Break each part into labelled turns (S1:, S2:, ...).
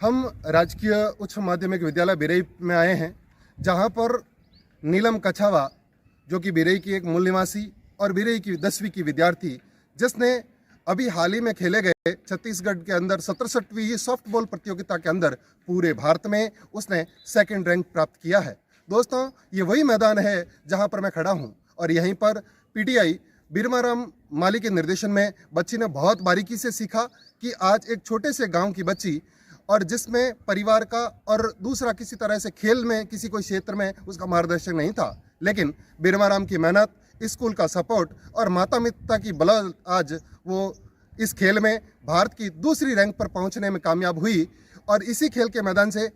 S1: हम राजकीय उच्च माध्यमिक विद्यालय बिरई में आए हैं, जहां पर नीलम कछावा जो कि बिरई की एक मूल निवासी और बिरई की 10वीं की विद्यार्थी, जिसने अभी हाल ही में खेले गए छत्तीसगढ़ के अंदर 67वीं सॉफ्टबॉल प्रतियोगिता के अंदर पूरे भारत में उसने सेकंड रैंक प्राप्त किया है। दोस्तों, ये वही मैदान है जहां पर मैं खड़ा हूं और यहीं पर पीटीआई बिरमाराम माली के निर्देशन में बच्ची ने बहुत बारीकी से सीखा कि आज एक छोटे से गांव की बच्ची और जिसमें परिवार का और दूसरा किसी तरह से खेल में किसी कोई क्षेत्र में उसका मार्गदर्शन नहीं था, लेकिन बिरमाराम की मेहनत, स्कूल का सपोर्ट और माता पिता की बल आज वो इस खेल में भारत की दूसरी रैंक पर पहुंचने में कामयाब हुई और इसी खेल के मैदान से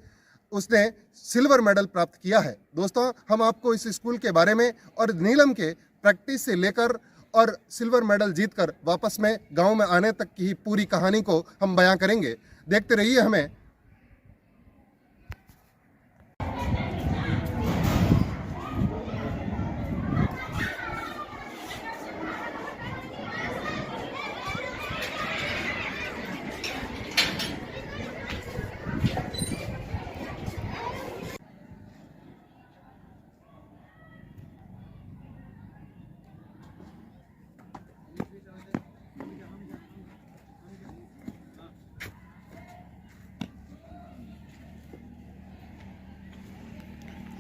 S1: उसने सिल्वर मेडल प्राप्त किया है। दोस्तों, हम आपको इस स्कूल के बारे में और नीलम के प्रैक्टिस से लेकर और सिल्वर मेडल जीतकर वापस में गांव में आने तक की पूरी कहानी को हम बयां करेंगे। देखते रहिए हमें।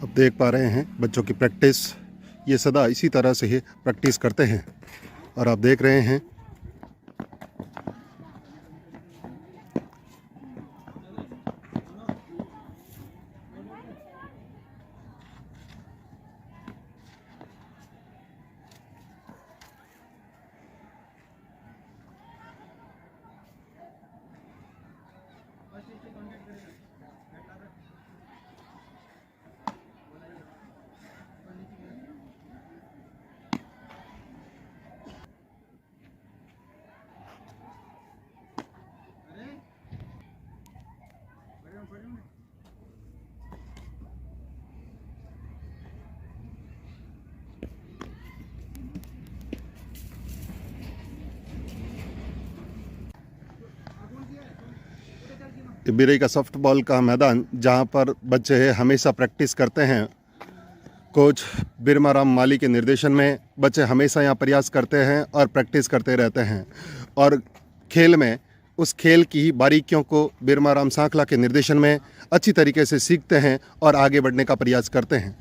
S1: अब देख पा रहे हैं बच्चों की प्रैक्टिस, ये सदा इसी तरह से ही प्रैक्टिस करते हैं और आप देख रहे हैं बिरई का सॉफ्टबॉल का मैदान जहां पर बच्चे हमेशा प्रैक्टिस करते हैं। कोच बिरमाराम माली के निर्देशन में बच्चे हमेशा यहां प्रयास करते हैं और प्रैक्टिस करते रहते हैं और खेल में उस खेल की बारीकियों को बिरमाराम सांखला के निर्देशन में अच्छी तरीके से सीखते हैं और आगे बढ़ने का प्रयास करते हैं।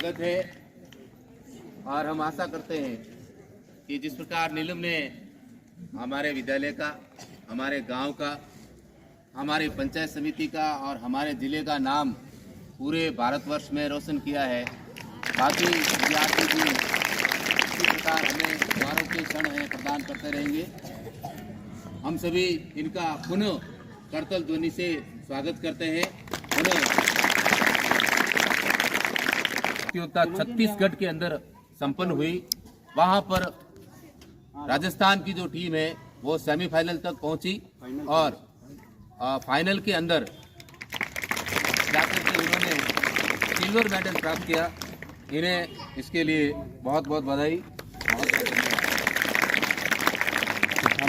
S2: स्वागत है। और हम आशा करते हैं कि जिस प्रकार नीलम ने हमारे विद्यालय का, हमारे गांव का, हमारी पंचायत समिति का और हमारे ज़िले का नाम पूरे भारतवर्ष में रोशन किया है, बाकी विद्यार्थी भी इसी प्रकार हमें गौरव के क्षण हैं प्रदान करते रहेंगे। हम सभी इनका पुनः करतल ध्वनि से स्वागत करते हैं। प्रतियोगिता छत्तीसगढ़ के अंदर संपन्न हुई। वहां पर राजस्थान की जो टीम है वो सेमीफाइनल तक पहुंची और फाइनल के अंदर जाकर के उन्होंने सिल्वर मेडल प्राप्त किया। इन्हें इसके लिए बहुत बहुत बधाई।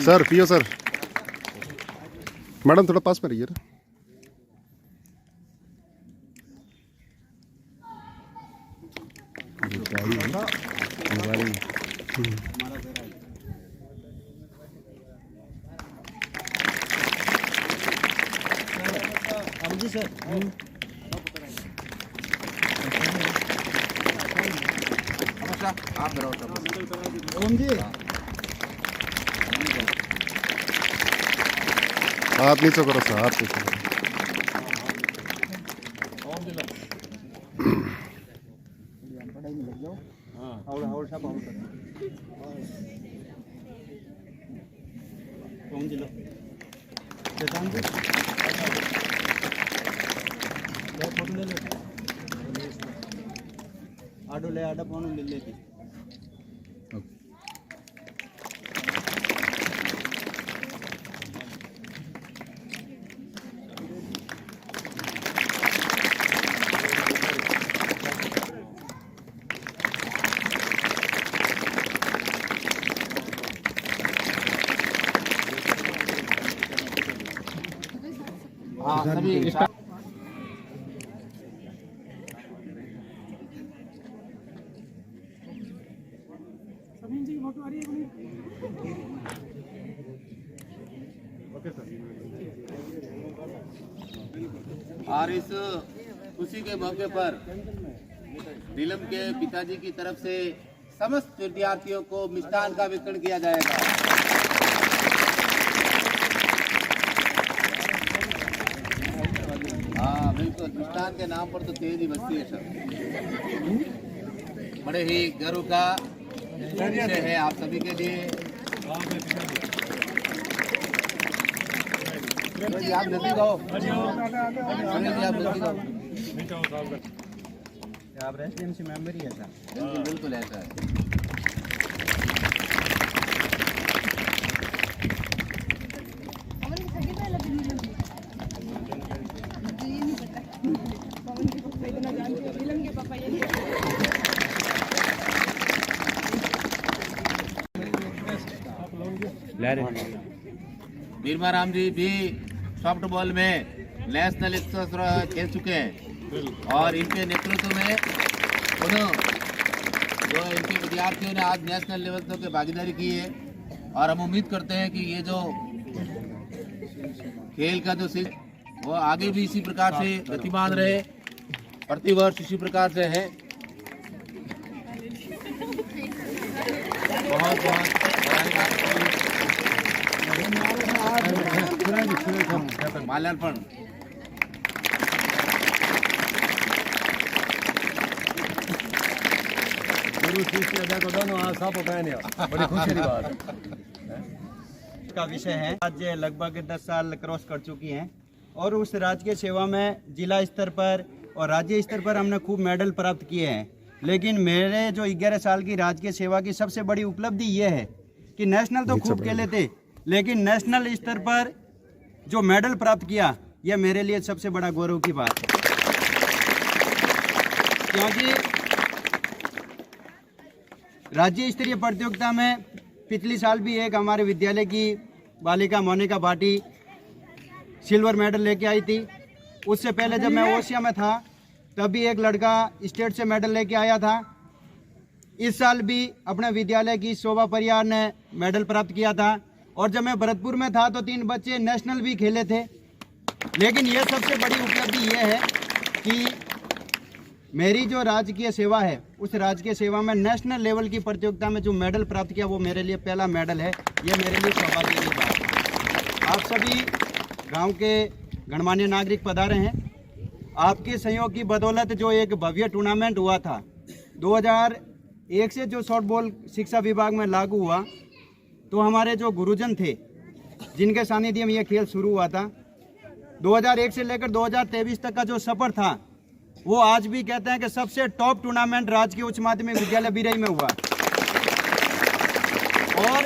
S1: सर पियो सर, मैडम थोड़ा पास में रहिए ना।
S3: जी सर,
S2: आप
S3: ओम जी,
S1: हाथ नीचे करो सर, हाथ नीचे करो।
S3: आडो ले आडा पानो ले लेती।
S2: हाँ सभी और इस खुशी के मौके पर नीलम के पिताजी की तरफ से समस्त विद्यार्थियों को मिष्ठान का वितरण किया जाएगा। हाँ बिल्कुल, मिष्ठान के नाम पर तो तेज ही बस्ती है सब। बड़े ही गर्व का विषय है आप सभी के लिए। आप नदी गाओ, आप नदी गाओ।
S3: आप रेसिडेंसी मेंबर ही है सर?
S2: बिल्कुल ऐसा है। बीरमा राम जी भी सॉफ्ट बॉल में नेशनल स्तर खेल चुके हैं और इनके नेतृत्व में पुनः जो इनके विद्यार्थियों ने आज नेशनल लेवल तक भागीदारी की है और हम उम्मीद करते हैं कि ये जो खेल का जो वो आगे भी इसी प्रकार से गतिमान रहे, प्रतिवर्ष इसी प्रकार से है। बहुत बहुत माल्यार्पण।
S3: बड़ी खुशी की बात का विषय है। आज लगभग 10 साल क्रॉस कर चुकी हैं और उस राजकीय सेवा में जिला स्तर पर और राज्य स्तर पर हमने खूब मेडल प्राप्त किए हैं। लेकिन मेरे जो 11 साल की राजकीय सेवा की सबसे बड़ी उपलब्धि ये है कि नेशनल तो खूब खेले थे, लेकिन नेशनल स्तर पर जो मेडल प्राप्त किया यह मेरे लिए सबसे बड़ा गौरव की बात है। क्योंकि राज्य स्तरीय प्रतियोगिता में पिछली साल भी एक हमारे विद्यालय की बालिका मोनिका भाटी सिल्वर मेडल लेके आई थी। उससे पहले जब मैं ओसिया में था तब भी एक लड़का स्टेट से मेडल लेके आया था। इस साल भी अपने विद्यालय की शोभा परियार ने मेडल प्राप्त किया था और जब मैं भरतपुर में था तो 3 बच्चे नेशनल भी खेले थे। लेकिन यह सबसे बड़ी उपलब्धि यह है कि मेरी जो राजकीय सेवा है उस राजकीय सेवा में नेशनल लेवल की प्रतियोगिता में जो मेडल प्राप्त किया वो मेरे लिए पहला मेडल है। ये मेरे लिए सौभाग्य की बात है। आप सभी गांव के गणमान्य नागरिक पधारे हैं। आपके सहयोग की बदौलत जो एक भव्य टूर्नामेंट हुआ था 2001 से जो सॉफ्टबॉल शिक्षा विभाग में लागू हुआ, तो हमारे जो गुरुजन थे जिनके सानिध्य में ये खेल शुरू हुआ था, 2001 से लेकर 2023 तक का जो सफर था वो आज भी कहते हैं कि सबसे टॉप टूर्नामेंट राजकीय उच्च माध्यमिक विद्यालय बिरई में हुआ। और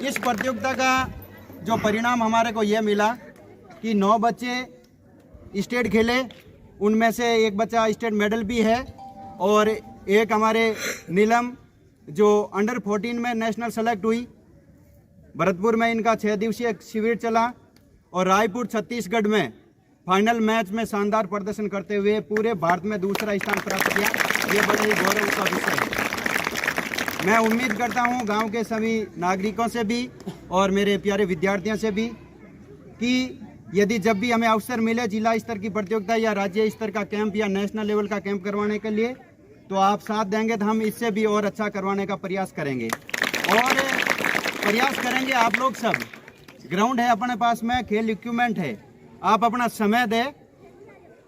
S3: इस प्रतियोगिता का जो परिणाम हमारे को ये मिला कि 9 बच्चे स्टेट खेले, उनमें से एक बच्चा स्टेट मेडल भी है और एक हमारे नीलम जो अंडर 14 में नेशनल सेलेक्ट हुई। भरतपुर में इनका 6 दिवसीय शिविर चला और रायपुर छत्तीसगढ़ में फाइनल मैच में शानदार प्रदर्शन करते हुए पूरे भारत में दूसरा स्थान प्राप्त किया। ये बड़े ही गौरव का विषय है। मैं उम्मीद करता हूँ गांव के सभी नागरिकों से भी और मेरे प्यारे विद्यार्थियों से भी कि यदि जब भी हमें अवसर मिले जिला स्तर की प्रतियोगिता या राज्य स्तर का कैंप या नेशनल लेवल का कैंप करवाने के लिए, तो आप साथ देंगे तो हम इससे भी और अच्छा करवाने का प्रयास करेंगे। और प्रयास करेंगे आप लोग सब। ग्राउंड है अपने पास में, खेल इक्विपमेंट है, आप अपना समय दें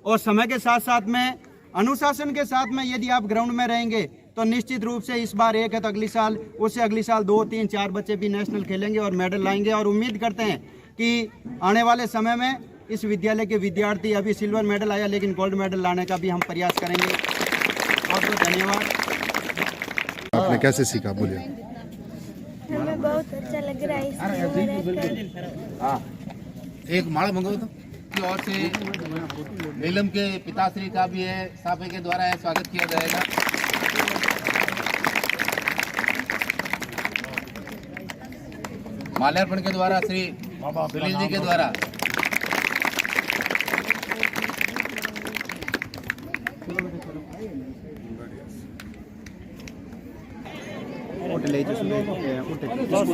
S3: और समय के साथ साथ में अनुशासन के साथ में यदि आप ग्राउंड में रहेंगे तो निश्चित रूप से इस बार एक है तो अगली साल, उससे अगली साल 2, 3, 4 बच्चे भी नेशनल खेलेंगे और मेडल लाएंगे। और उम्मीद करते हैं कि आने वाले समय में इस विद्यालय के विद्यार्थी, अभी सिल्वर मेडल आया लेकिन गोल्ड मेडल लाने का भी हम प्रयास करेंगे। बहुत बहुत धन्यवाद।
S1: आपने कैसे सीखा, बोलिए।
S4: हमें बहुत अच्छा लग रहा है।
S2: हाँ, एक माला मंगो तो की ओर से नीलम के पिताश्री का भी है, साफे के द्वारा है, स्वागत किया जाएगा। माल्यार्पण के द्वारा श्री सुनील जी के द्वारा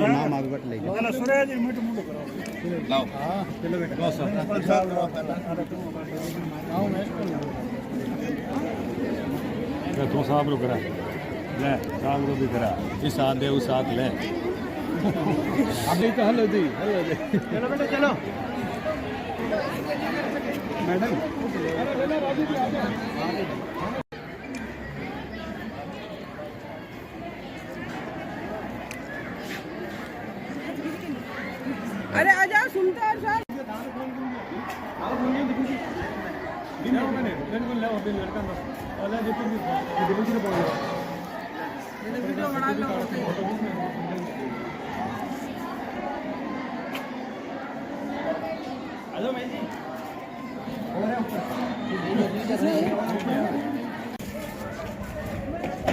S3: नाम आगे बढ़ ले
S2: लाओ।
S5: तू साहब रो करा ले, साहब रो भी करा, इस साथ दे उस साथ ले। अभी तो हेलो जी, हेलो जी,
S3: चलो बेटा चलो। मैडम
S6: अरे आजा, सुनते हैं सर।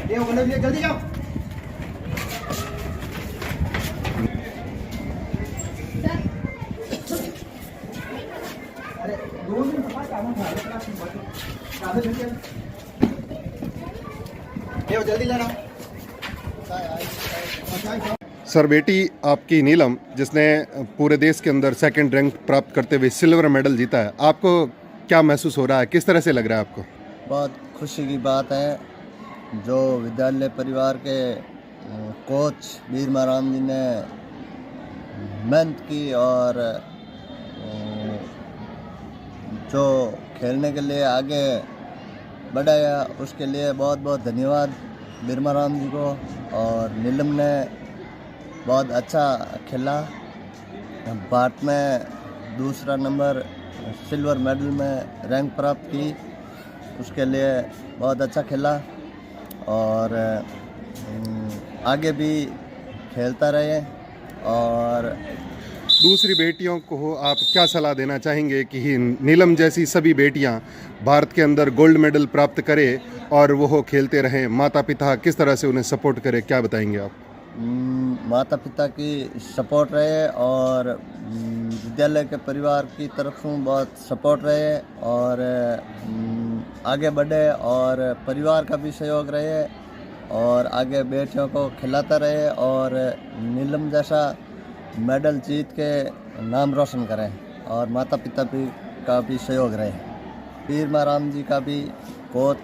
S6: वीडियो बना लो।
S3: ये जल्दी जाओ। जल्दी लेना।
S1: सर, बेटी आपकी नीलम, जिसने पूरे देश के अंदर सेकंड रैंक प्राप्त करते हुए सिल्वर मेडल जीता है, आपको क्या महसूस हो रहा है, किस तरह से लग रहा है आपको?
S7: बहुत खुशी की बात है। जो विद्यालय परिवार के कोच वीर महाराम जी ने मेहनत की और जो खेलने के लिए आगे बढ़ाया, उसके लिए बहुत बहुत धन्यवाद वीर महाराम जी को। और नीलम ने बहुत अच्छा खेला, भारत में दूसरा नंबर सिल्वर मेडल में रैंक प्राप्त की, उसके लिए बहुत अच्छा खेला और आगे भी खेलता रहे। और
S1: दूसरी बेटियों को आप क्या सलाह देना चाहेंगे कि नीलम जैसी सभी बेटियां भारत के अंदर गोल्ड मेडल प्राप्त करें और वो खेलते रहें, माता पिता किस तरह से उन्हें सपोर्ट करें, क्या बताएंगे आप?
S7: माता पिता की सपोर्ट रहे और विद्यालय के परिवार की तरफ से बहुत सपोर्ट रहे और आगे बढ़े और परिवार का भी सहयोग रहे और आगे बेटियों को खिलाता रहे और नीलम जैसा मेडल जीत के नाम रोशन करें और माता पिता भी का भी सहयोग रहे। बीरमाराम जी का भी, कोच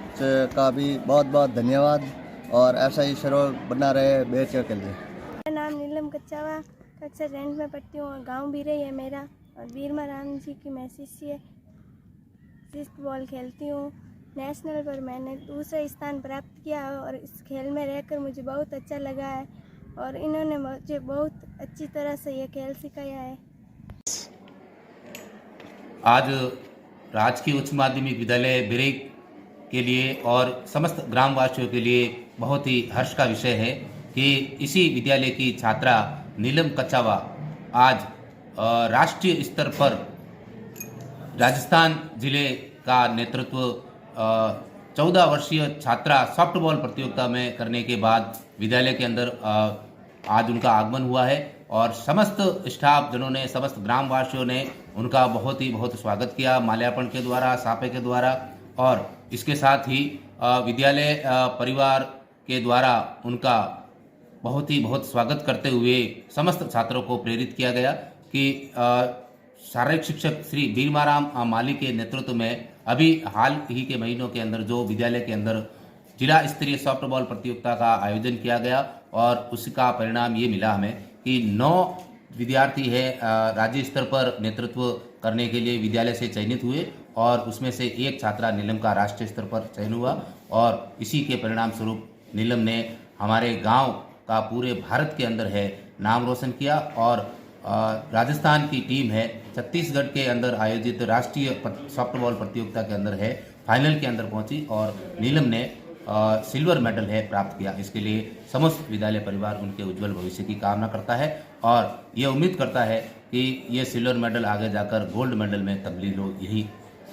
S7: का भी बहुत बहुत धन्यवाद और ऐसा ही शुरू बना रहे बेटियों के लिए।
S4: मेरा नाम नीलम कच्चावा, कक्षा 10 में पढ़ती हूँ और गांव भी रही है मेरा, और बीरमाराम जी की मैं शिष्य सिक्स बॉल खेलती हूँ। नेशनल पर मैंने दूसरा स्थान प्राप्त किया है और इस खेल में रहकर मुझे बहुत अच्छा लगा है और इन्होंने मुझे बहुत अच्छी तरह से ये खेल सिखाया है।
S2: आज राजकीय उच्च माध्यमिक विद्यालय बिरई के लिए और समस्त ग्रामवासियों के लिए बहुत ही हर्ष का विषय है कि इसी विद्यालय की छात्रा नीलम कच्चावा आज राष्ट्रीय स्तर पर राजस्थान जिले का नेतृत्व 14 वर्षीय छात्रा सॉफ्टबॉल प्रतियोगिता में करने के बाद विद्यालय के अंदर आज उनका आगमन हुआ है और समस्त स्टाफ जनों ने, समस्त ग्रामवासियों ने उनका बहुत स्वागत किया माल्यार्पण के द्वारा, साफे के द्वारा, और इसके साथ ही विद्यालय परिवार के द्वारा उनका बहुत स्वागत करते हुए समस्त छात्रों को प्रेरित किया गया कि शारीरिक शिक्षक श्री बीरमाराम माली के नेतृत्व में अभी हाल ही के महीनों के अंदर जो विद्यालय के अंदर जिला स्तरीय सॉफ्टबॉल प्रतियोगिता का आयोजन किया गया और उसका परिणाम ये मिला हमें कि 9 विद्यार्थी है राज्य स्तर पर नेतृत्व करने के लिए विद्यालय से चयनित हुए और उसमें से एक छात्रा नीलम का राष्ट्रीय स्तर पर चयन हुआ और इसी के परिणाम स्वरूप नीलम ने हमारे गांव का पूरे भारत के अंदर है नाम रोशन किया और राजस्थान की टीम है छत्तीसगढ़ के अंदर आयोजित राष्ट्रीय सॉफ्टबॉल प्रतियोगिता के अंदर है फाइनल के अंदर पहुंची और नीलम ने सिल्वर मेडल है प्राप्त किया। इसके लिए समस्त विद्यालय परिवार उनके उज्जवल भविष्य की कामना करता है और ये उम्मीद करता है कि ये सिल्वर मेडल आगे जाकर गोल्ड मेडल में तब्दील हो, यही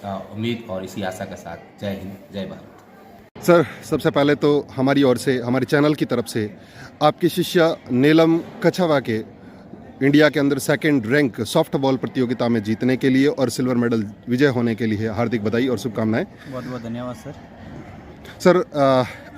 S2: उम्मीद और इसी आशा के साथ जय हिंद, जय भारत।
S1: सर, सबसे पहले तो हमारी ओर से, हमारे चैनल की तरफ से आपकी शिष्या नीलम कच्चावा के इंडिया के अंदर 2nd रैंक सॉफ्टबॉल प्रतियोगिता में जीतने के लिए और सिल्वर मेडल विजय होने के लिए हार्दिक बधाई और शुभकामनाएं।
S3: बहुत धन्यवाद सर।
S1: सर,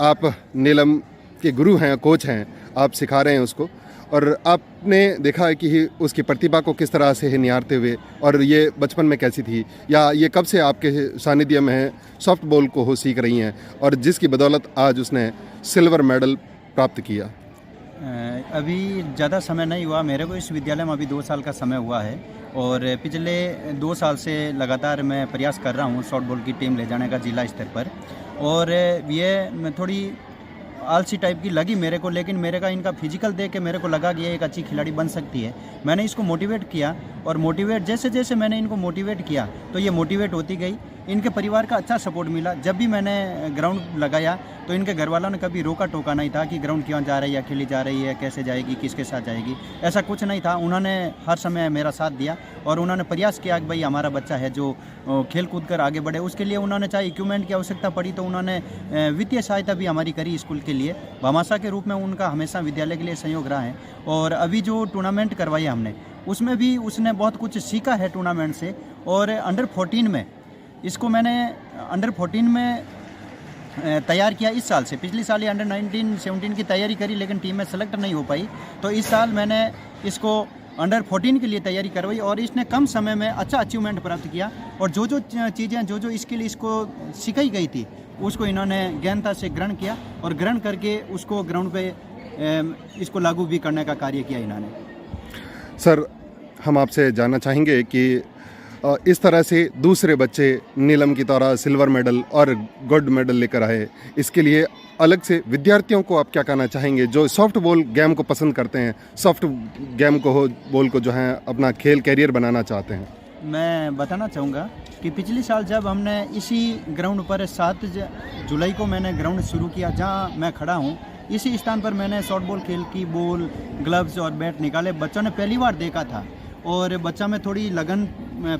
S1: आप नीलम के गुरु हैं, कोच हैं, आप सिखा रहे हैं उसको और आपने देखा है कि उसकी प्रतिभा को किस तरह से निहारते हुए, और ये बचपन में कैसी थी या ये कब से आपके सानिध्य में है, सॉफ्ट बॉल को हो सीख रही हैं और जिसकी बदौलत आज उसने सिल्वर मेडल प्राप्त किया।
S3: अभी ज़्यादा समय नहीं हुआ मेरे को, इस विद्यालय में अभी 2 साल का समय हुआ है और पिछले 2 साल से लगातार मैं प्रयास कर रहा हूँ सॉफ्टबॉल की टीम ले जाने का जिला स्तर पर, और ये थोड़ी आलसी टाइप की लगी मेरे को, लेकिन मेरे का इनका फिजिकल देख के मेरे को लगा कि ये एक अच्छी खिलाड़ी बन सकती है। मैंने इसको मोटिवेट किया और जैसे जैसे मैंने इनको मोटिवेट किया तो ये मोटिवेट होती गई। इनके परिवार का अच्छा सपोर्ट मिला। जब भी मैंने ग्राउंड लगाया तो इनके घर वालों ने कभी रोका टोका नहीं था कि ग्राउंड क्यों जा रही है, अकेली जा रही है, कैसे जाएगी, किसके साथ जाएगी, ऐसा कुछ नहीं था। उन्होंने हर समय मेरा साथ दिया और उन्होंने प्रयास किया कि भाई हमारा बच्चा है जो खेल कूद कर आगे बढ़े। उसके लिए उन्होंने चाहे इक्विपमेंट की आवश्यकता पड़ी तो उन्होंने वित्तीय सहायता भी हमारी करी स्कूल के लिए। भामाशाह के रूप में उनका हमेशा विद्यालय के लिए सहयोग रहा है और अभी जो टूर्नामेंट करवाई हमने उसमें भी उसने बहुत कुछ सीखा है टूर्नामेंट से। और अंडर 14 में इसको मैंने अंडर 14 में तैयार किया इस साल से। पिछले साल ही अंडर 19, 17 की तैयारी करी लेकिन टीम में सेलेक्ट नहीं हो पाई, तो इस साल मैंने इसको अंडर 14 के लिए तैयारी करवाई और इसने कम समय में अच्छा अचीवमेंट प्राप्त किया। और जो चीज़ें जो स्किल इसको सिखाई गई थी उसको इन्होंने गहनता से ग्रहण किया और ग्रहण करके उसको ग्राउंड पे इसको लागू भी करने का कार्य किया इन्होंने।
S1: सर, हम आपसे जानना चाहेंगे कि इस तरह से दूसरे बच्चे नीलम की तरह सिल्वर मेडल और गोल्ड मेडल लेकर आए, इसके लिए अलग से विद्यार्थियों को आप क्या कहना चाहेंगे जो सॉफ्ट बॉल गेम को पसंद करते हैं, सॉफ्ट गेम को बॉल को जो है अपना खेल कैरियर बनाना चाहते हैं?
S3: मैं बताना चाहूँगा कि पिछले साल जब हमने इसी ग्राउंड पर 7 जुलाई को मैंने ग्राउंड शुरू किया, जहाँ मैं खड़ा हूँ इसी स्थान पर मैंने सॉफ्ट बॉल खेल की बॉल, ग्लव्स और बैट निकाले। बच्चों ने पहली बार देखा था और बच्चा में थोड़ी लगन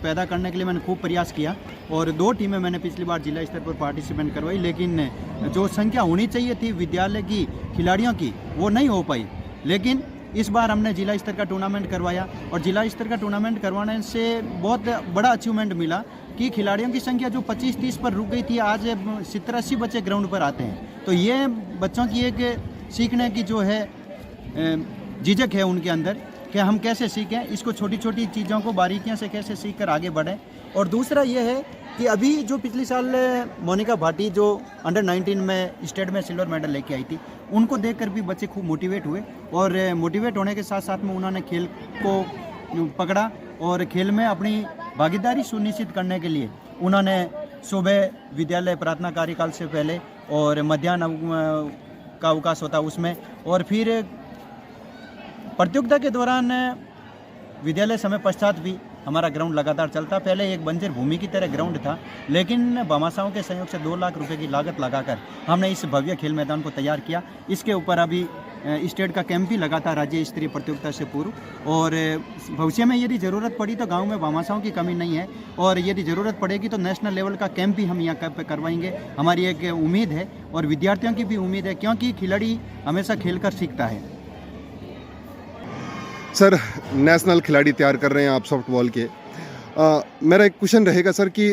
S3: पैदा करने के लिए मैंने खूब प्रयास किया और 2 टीमें मैंने पिछली बार जिला स्तर पर पार्टिसिपेट करवाई, लेकिन जो संख्या होनी चाहिए थी विद्यालय की खिलाड़ियों की वो नहीं हो पाई। लेकिन इस बार हमने जिला स्तर का टूर्नामेंट करवाया और जिला स्तर का टूर्नामेंट करवाने से बहुत बड़ा अचीवमेंट मिला कि खिलाड़ियों की संख्या जो 25-30 पर रुक गई थी आज 70-80 बच्चे ग्राउंड पर आते हैं। तो ये बच्चों की एक सीखने की जो है झिझक है उनके अंदर कि हम कैसे सीखें, इसको छोटी छोटी चीज़ों को बारीकियों से कैसे सीख कर आगे बढ़ें। और दूसरा ये है कि अभी जो पिछले साल मोनिका भाटी जो अंडर 19 में स्टेट में सिल्वर मेडल लेके आई थी, उनको देखकर भी बच्चे खूब मोटिवेट हुए और मोटिवेट होने के साथ साथ में उन्होंने खेल को पकड़ा और खेल में अपनी भागीदारी सुनिश्चित करने के लिए उन्होंने सुबह विद्यालय प्रार्थना कार्यकाल से पहले और मध्याह्न का अवकाश होता उसमें और फिर प्रतियोगिता के दौरान विद्यालय समय पश्चात भी हमारा ग्राउंड लगातार चलता। पहले एक बंजर भूमि की तरह ग्राउंड था, लेकिन भामाशाहों के सहयोग से 2 लाख रुपए की लागत लगाकर हमने इस भव्य खेल मैदान को तैयार किया। इसके ऊपर अभी स्टेट का कैंप भी लगा था राज्य स्तरीय प्रतियोगिता से पूर्व और भविष्य में यदि ज़रूरत पड़ी तो गांव में भामाशाहों की कमी नहीं है और यदि ज़रूरत पड़ेगी तो नेशनल लेवल का कैंप भी हम यहाँ पे करवाएंगे। हमारी एक उम्मीद है और विद्यार्थियों की भी उम्मीद है, क्योंकि खिलाड़ी हमेशा खेल कर सीखता है।
S1: सर, नेशनल खिलाड़ी तैयार कर रहे हैं आप सॉफ्टबॉल के। मेरा एक क्वेश्चन रहेगा सर कि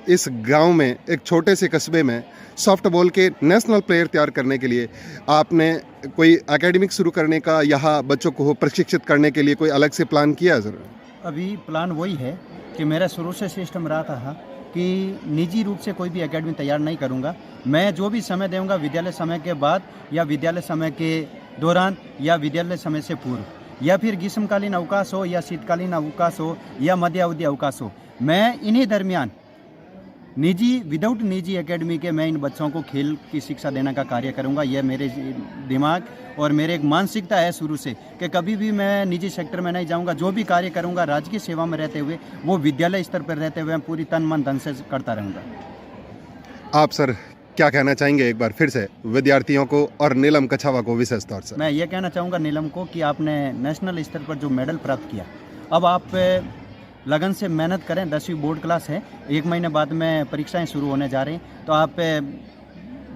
S1: इस गांव में एक छोटे से कस्बे में सॉफ्टबॉल के नेशनल प्लेयर तैयार करने के लिए आपने कोई एकेडमिक शुरू करने का, यहाँ बच्चों को प्रशिक्षित करने के लिए कोई अलग से प्लान किया है सर?
S3: अभी प्लान वही है कि मेरा शुरू से सिस्टम रहा था कि निजी रूप से कोई भी एकेडमी तैयार नहीं करूँगा। मैं जो भी समय दूँगा विद्यालय समय के बाद या विद्यालय समय के दौरान या विद्यालय समय से पूर्व या फिर ग्रीष्मकालीन अवकाश हो या शीतकालीन अवकाश हो या मध्य अवधि अवकाश हो, मैं इन्हीं दरमियान विदाउट निजी एकेडमी के मैं इन बच्चों को खेल की शिक्षा देने का कार्य करूंगा। यह मेरे दिमाग और मेरे एक मानसिकता है शुरू से कि कभी भी मैं निजी सेक्टर में नहीं जाऊंगा। जो भी कार्य करूंगा राजकीय सेवा में रहते हुए, वो विद्यालय स्तर पर रहते हुए पूरी तन मन धन से करता रहूँगा।
S1: आप सर क्या कहना चाहेंगे एक बार फिर से विद्यार्थियों को और नीलम कछावा को विशेष तौर से?
S3: मैं ये कहना चाहूँगा नीलम को कि आपने नेशनल स्तर पर जो मेडल प्राप्त किया, अब आप लगन से मेहनत करें। 10वीं बोर्ड क्लास है, 1 महीने बाद में परीक्षाएं शुरू होने जा रही हैं, तो आप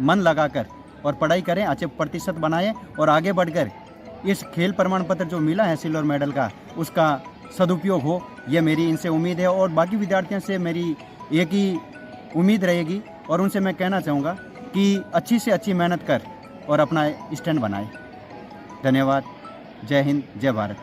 S3: मन लगाकर और पढ़ाई करें, अच्छे प्रतिशत बनाएं और आगे बढ़कर इस खेल प्रमाण पत्र जो मिला है सिल्वर मेडल का, उसका सदुपयोग हो, ये मेरी इनसे उम्मीद है। और बाकी विद्यार्थियों से मेरी एक ही उम्मीद रहेगी और उनसे मैं कहना चाहूँगा कि अच्छी से अच्छी मेहनत कर और अपना स्टैंड बनाए। धन्यवाद। जय हिंद, जय भारत।